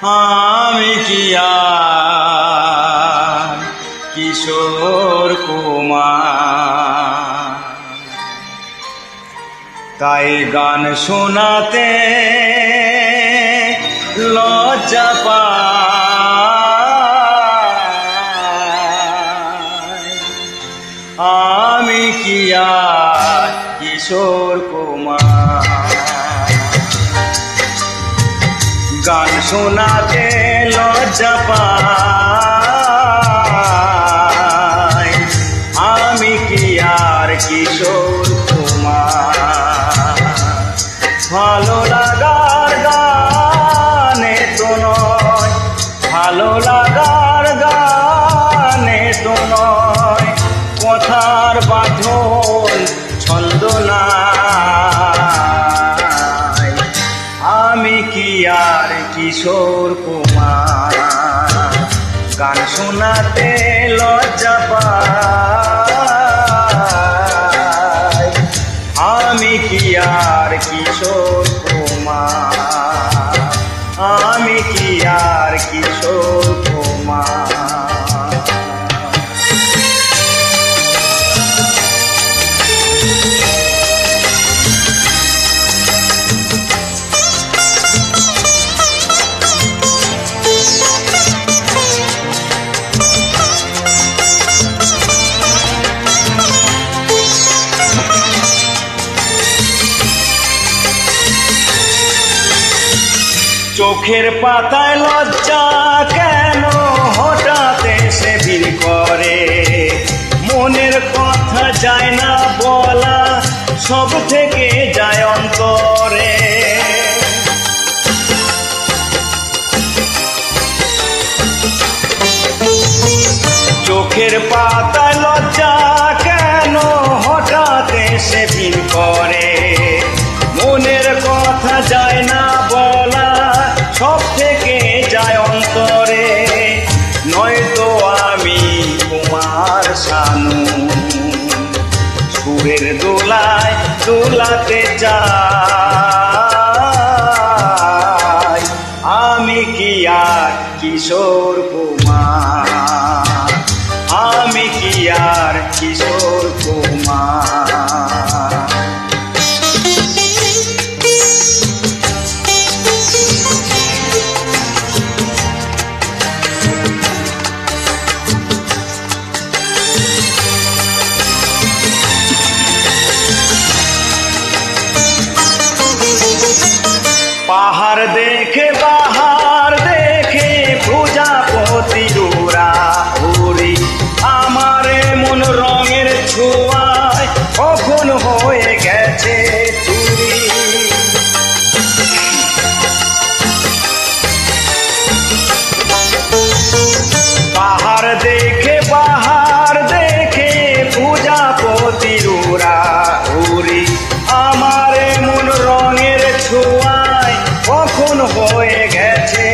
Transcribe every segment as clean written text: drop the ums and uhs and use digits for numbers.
আমি কি আর কিশোর কুমার, তাই গান শোনাতে লজ্জা পাই। আমি কি আর কিশোর কুমার, গান শোনাতে লজ্জা পাই। আমি কি আর কিশোর কুমার, ভালো লাগার গানে তো নয়, ভালো লাগার গানে তো নয়, কথার বাঁধন ছন্দ নাই। আমি কি আর কিশোর কুমার, গান শোনাতে লজ্জা পাই। আমি কি আর কিশোর কুমার, আমি কি আর কিশোর কুমার। চোখের পাতায় লজ্জা কেন হঠাৎ এসে ভিড় করে, মনের কথা যায় না বলা, সব থেকে যায় অন্তরে। চোখের পাতায় লজ্জা কেন হঠাৎ এসে ভিড় করে, মনের কথা যায় না বলা, সব থেকে যায় অন্তরে। নয়তো আমি কুমার শানু, সুরের দোলায় দোলাতে চাই। আমি কি আর কিশোর কুমার, আমি কি আর কিশোর কুমার। পাহাড় দেখে বাহার দেখে প্রজাপতি উড়া উড়ি, আমার মন রঙের ছোঁয়ায় কখন হয়ে গেছে চুরি। পাহাড় দেখে বাহার দেখে প্রজাপতি উড়া উড়ি, আমার মন রঙের ছোঁয়ায় কখন হয়ে গেছে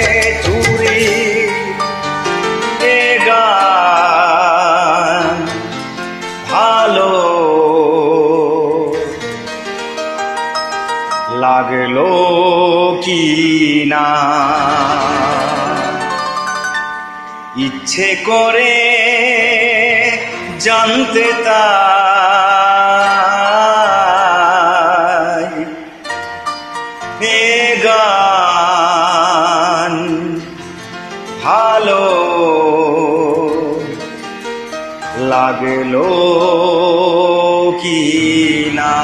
চুরি। এ গান ভালো লাগলো কি না, ইচ্ছে করে জানতে তাই। এ গান ভালো লাগলো কি না।